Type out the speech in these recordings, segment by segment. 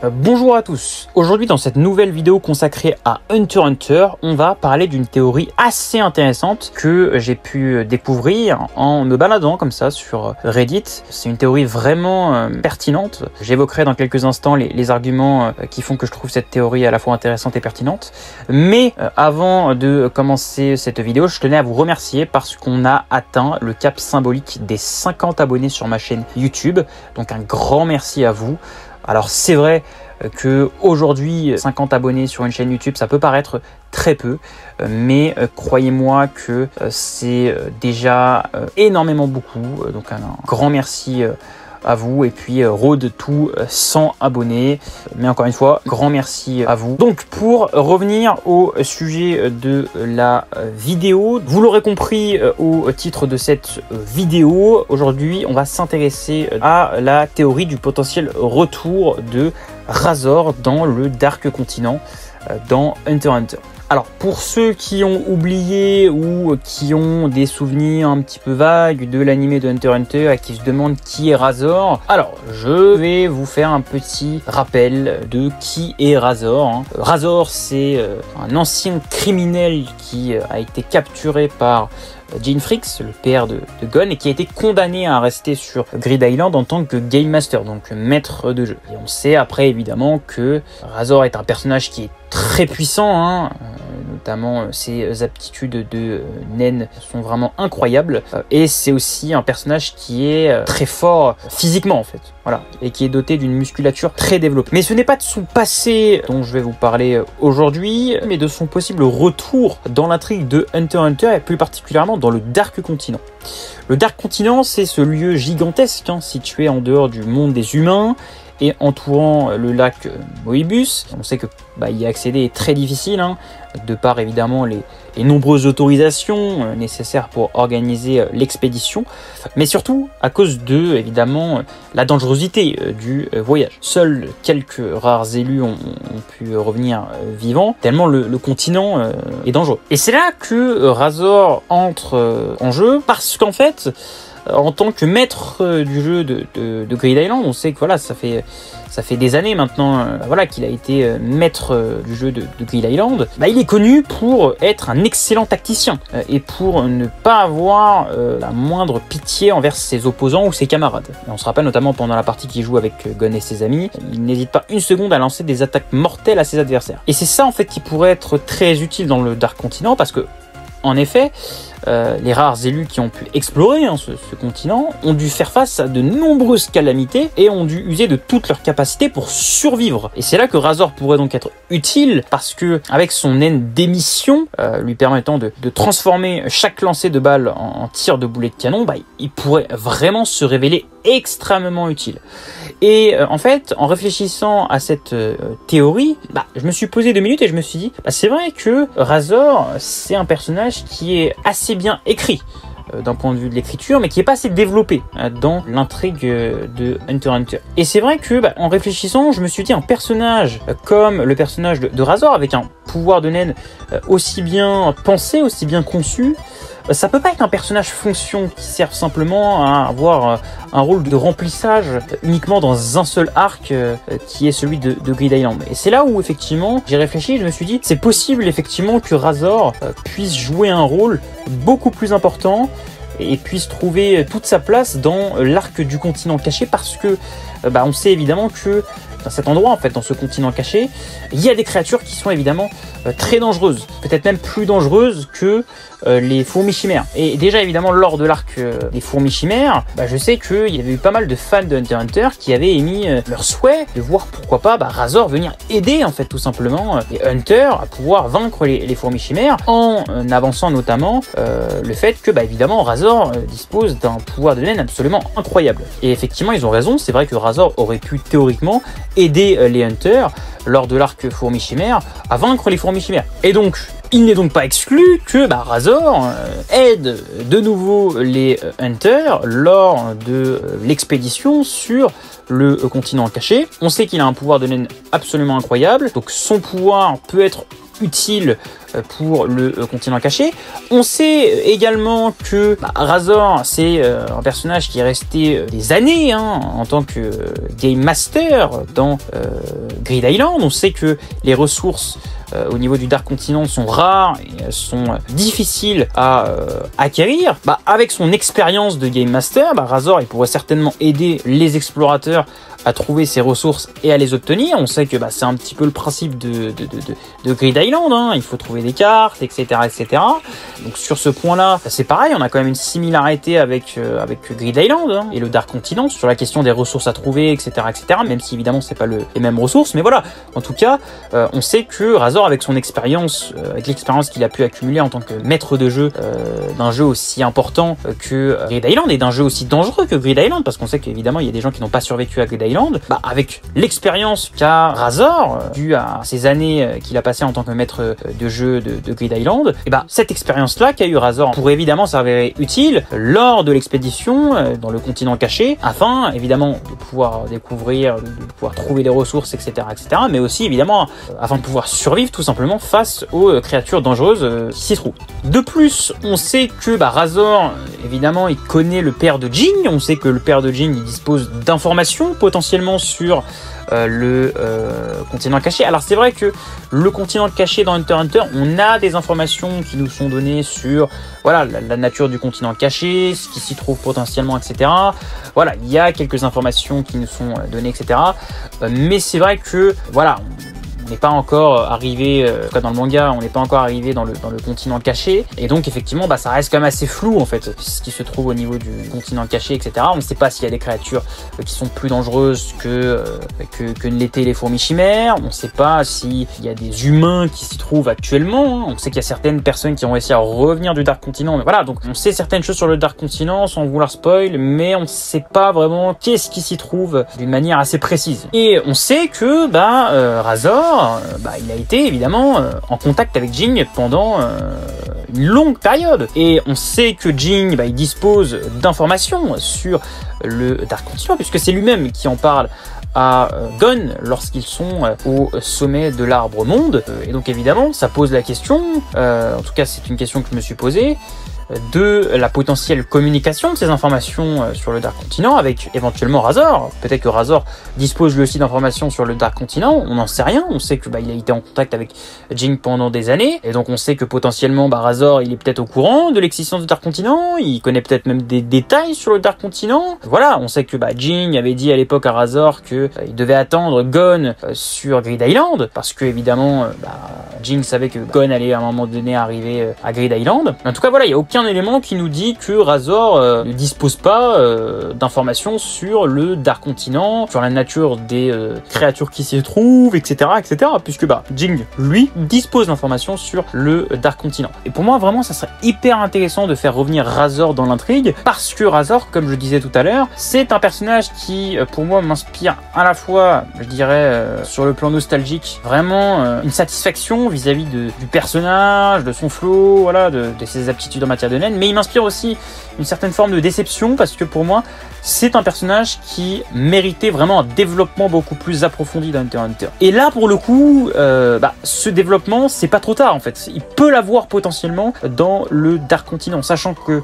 Bonjour à tous. Aujourd'hui dans cette nouvelle vidéo consacrée à Hunter x Hunter, on va parler d'une théorie assez intéressante que j'ai pu découvrir en me baladant comme ça sur Reddit. C'est une théorie vraiment pertinente. J'évoquerai dans quelques instants les arguments qui font que je trouve cette théorie à la fois intéressante et pertinente. Mais avant de commencer cette vidéo, je tenais à vous remercier parce qu'on a atteint le cap symbolique des 50 abonnés sur ma chaîne YouTube. Donc un grand merci à vous. Alors c'est vrai que aujourd'hui 50 abonnés sur une chaîne YouTube ça peut paraître très peu, mais croyez-moi que c'est déjà énormément beaucoup, donc un grand merci à vous, et puis road to 100 abonnés, mais encore une fois grand merci à vous. Donc pour revenir au sujet de la vidéo, vous l'aurez compris au titre de cette vidéo, aujourd'hui on va s'intéresser à la théorie du potentiel retour de Razor dans le Dark Continent dans Hunter x Hunter. Alors pour ceux qui ont oublié ou qui ont des souvenirs un petit peu vagues de l'anime de Hunter x Hunter et qui se demandent qui est Razor, alors je vais vous faire un petit rappel de qui est Razor. Razor, c'est un ancien criminel qui a été capturé par Jane Fricks, le père de Gon, et qui a été condamné à rester sur Grid Island en tant que Game Master, donc maître de jeu. Et on sait après évidemment que Razor est un personnage qui est très puissant, notamment ses aptitudes de naine sont vraiment incroyables, et c'est aussi un personnage qui est très fort physiquement en fait, voilà, et qui est doté d'une musculature très développée. Mais ce n'est pas de son passé dont je vais vous parler aujourd'hui, mais de son possible retour dans l'intrigue de Hunter x Hunter, et plus particulièrement dans le Dark Continent. Le Dark Continent, c'est ce lieu gigantesque situé en dehors du monde des humains et entourant le lac Moebius. On sait que y accéder est très difficile, de par évidemment les nombreuses autorisations nécessaires pour organiser l'expédition, mais surtout à cause de évidemment la dangerosité du voyage. Seuls quelques rares élus ont pu revenir vivants, tellement le continent est dangereux. Et c'est là que Razor entre en jeu, parce qu'en fait, en tant que maître du jeu de Grid Island, on sait que voilà, ça fait des années maintenant qu'il a été maître du jeu de Grid Island. Il est connu pour être un excellent tacticien et pour ne pas avoir la moindre pitié envers ses opposants ou ses camarades. Et on se rappelle notamment pendant la partie qu'il joue avec Gon et ses amis, il n'hésite pas une seconde à lancer des attaques mortelles à ses adversaires. Et c'est ça en fait qui pourrait être très utile dans le Dark Continent, parce que en effet, les rares élus qui ont pu explorer ce continent ont dû faire face à de nombreuses calamités et ont dû user de toutes leurs capacités pour survivre. Et c'est là que Razor pourrait donc être utile, parce que avec son naine d'émission lui permettant de transformer chaque lancer de balle en tir de boulet de canon, il pourrait vraiment se révéler extrêmement utile. Et en fait, en réfléchissant à cette théorie, je me suis posé 2 minutes et je me suis dit, c'est vrai que Razor, c'est un personnage qui est assez bien écrit d'un point de vue de l'écriture, mais qui est pas assez développé dans l'intrigue de Hunter x Hunter. Et c'est vrai que en réfléchissant, je me suis dit, un personnage comme le personnage de Razor, avec un pouvoir de naine aussi bien pensé, aussi bien conçu, ça peut pas être un personnage fonction qui sert simplement à avoir un rôle de remplissage uniquement dans un seul arc qui est celui de Grid Island. Et c'est là où effectivement j'ai réfléchi, je me suis dit c'est possible effectivement que Razor puisse jouer un rôle beaucoup plus important et puisse trouver toute sa place dans l'arc du continent caché, parce que on sait évidemment que dans cet endroit, en fait, dans ce continent caché, il y a des créatures qui sont évidemment très dangereuses, peut-être même plus dangereuses que les fourmis chimères. Et déjà évidemment lors de l'arc des fourmis chimères, je sais qu'il y avait eu pas mal de fans de Hunter x Hunter qui avaient émis leur souhait de voir pourquoi pas Razor venir aider en fait tout simplement les Hunters à pouvoir vaincre les fourmis chimères, en avançant notamment le fait que évidemment Razor dispose d'un pouvoir de naine absolument incroyable. Et effectivement ils ont raison, c'est vrai que Razor aurait pu théoriquement aider les Hunters lors de l'arc fourmis chimères à vaincre les fourmis chimères. Et donc il n'est donc pas exclu que Razor aide de nouveau les Hunters lors de l'expédition sur le continent caché. On sait qu'il a un pouvoir de naine absolument incroyable, donc son pouvoir peut être utile pour le continent caché. On sait également que Razor, c'est un personnage qui est resté des années en tant que Game Master dans Grid Island. On sait que les ressources au niveau du Dark Continent sont rares et sont difficiles à acquérir. Avec son expérience de Game Master, Razor il pourrait certainement aider les explorateurs à trouver ces ressources et à les obtenir. On sait que c'est un petit peu le principe de Grid Island, il faut trouver des cartes, etc. etc. Donc sur ce point-là, c'est pareil, on a quand même une similarité avec Grid Island et le Dark Continent sur la question des ressources à trouver, etc. etc. Même si évidemment c'est pas les mêmes ressources, mais voilà, en tout cas, on sait que Razor, avec son expérience, avec l'expérience qu'il a pu accumuler en tant que maître de jeu d'un jeu aussi important que Grid Island et d'un jeu aussi dangereux que Grid Island, parce qu'on sait qu'évidemment il y a des gens qui n'ont pas survécu à Grid Island, avec l'expérience qu'a Razor, due à ces années qu'il a passé en tant que maître de jeu de Grid Island, et cette expérience-là qu'a eu Razor pourrait évidemment s'avérer utile lors de l'expédition dans le continent caché, afin évidemment de pouvoir découvrir, de pouvoir trouver des ressources, etc., etc., mais aussi évidemment afin de pouvoir survivre tout simplement face aux créatures dangereuses qui s'y trouvent. De plus, on sait que Razor, évidemment, il connaît le père de Jing. On sait que le père de Jing, il dispose d'informations potentiellement sur le continent caché. Alors c'est vrai que le continent caché dans Hunter x Hunter, on a des informations qui nous sont données sur voilà la nature du continent caché, ce qui s'y trouve potentiellement, etc. Voilà, il y a quelques informations qui nous sont données, etc. Mais c'est vrai que voilà, on n'est pas encore arrivé, en tout cas dans le manga, on n'est pas encore arrivé dans le continent caché, et donc effectivement ça reste quand même assez flou en fait, ce qui se trouve au niveau du continent caché, etc. On ne sait pas s'il y a des créatures qui sont plus dangereuses que ne l'étaient les fourmis chimères, on ne sait pas s'il y a des humains qui s'y trouvent actuellement, on sait qu'il y a certaines personnes qui ont réussi à revenir du Dark Continent, mais voilà, donc on sait certaines choses sur le Dark Continent sans vouloir spoil, mais on ne sait pas vraiment qu'est-ce qui s'y trouve d'une manière assez précise. Et on sait que Razor, il a été évidemment en contact avec Jing pendant une longue période, et on sait que Jing il dispose d'informations sur le Dark Continent puisque c'est lui-même qui en parle à Gon lorsqu'ils sont au sommet de l'arbre monde, et donc évidemment ça pose la question, en tout cas c'est une question que je me suis posée, de la potentielle communication de ces informations sur le Dark Continent avec éventuellement Razor. Peut-être que Razor dispose lui aussi d'informations sur le Dark Continent, on n'en sait rien. On sait que il a été en contact avec Jing pendant des années, et donc on sait que potentiellement Razor il est peut-être au courant de l'existence du Dark Continent, il connaît peut-être même des détails sur le Dark Continent. Voilà, on sait que Jing avait dit à l'époque à Razor que il devait attendre Gon sur Grid Island, parce que évidemment Jing savait que Gon allait à un moment donné arriver à Grid Island. En tout cas voilà, il y a aucun élément qui nous dit que Razor ne dispose pas d'informations sur le Dark Continent, sur la nature des créatures qui s'y trouvent, etc., etc., puisque Jing, lui, dispose d'informations sur le Dark Continent. Et pour moi, vraiment, ça serait hyper intéressant de faire revenir Razor dans l'intrigue, parce que Razor, comme je disais tout à l'heure, c'est un personnage qui, pour moi, m'inspire à la fois, je dirais, sur le plan nostalgique, vraiment une satisfaction vis-à-vis du personnage, de son flow, voilà, de ses aptitudes en matière de naine, mais il m'inspire aussi une certaine forme de déception, parce que pour moi c'est un personnage qui méritait vraiment un développement beaucoup plus approfondi dans Hunter x Hunter. Et là pour le coup ce développement c'est pas trop tard en fait, il peut l'avoir potentiellement dans le Dark Continent, sachant que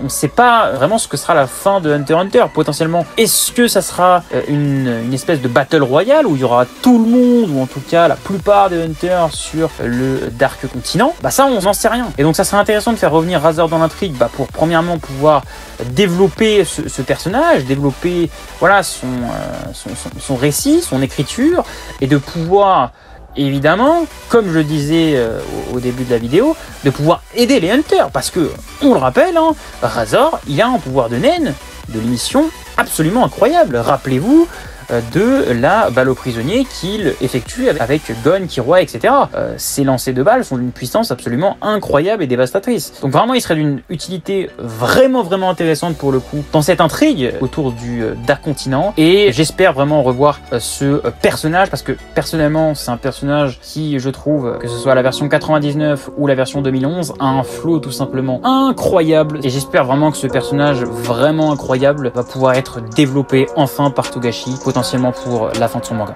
on sait pas vraiment ce que sera la fin de Hunter x Hunter potentiellement. Est-ce que ça sera une espèce de battle royale où il y aura tout le monde, ou en tout cas la plupart des Hunters sur le Dark Continent? Ça on n'en sait rien, et donc ça serait intéressant de faire revenir Razor dans l'intrigue pour premièrement pouvoir développer ce personnage, développer voilà son récit, son écriture, et de pouvoir évidemment, comme je disais au début de la vidéo, de pouvoir aider les Hunters, parce que on le rappelle, Razor il a un pouvoir de naine de l'émission absolument incroyable. Rappelez-vous de la balle aux prisonniers qu'il effectue avec Gon, Killua, etc. Ces lancers de balles sont d'une puissance absolument incroyable et dévastatrice. Donc vraiment, il serait d'une utilité vraiment intéressante pour le coup dans cette intrigue autour du Dark Continent, et j'espère vraiment revoir ce personnage, parce que personnellement, c'est un personnage qui, je trouve, que ce soit la version 99 ou la version 2011, a un flow tout simplement incroyable, et j'espère vraiment que ce personnage vraiment incroyable va pouvoir être développé enfin par Togashi, potentiellement pour la fin de son manga.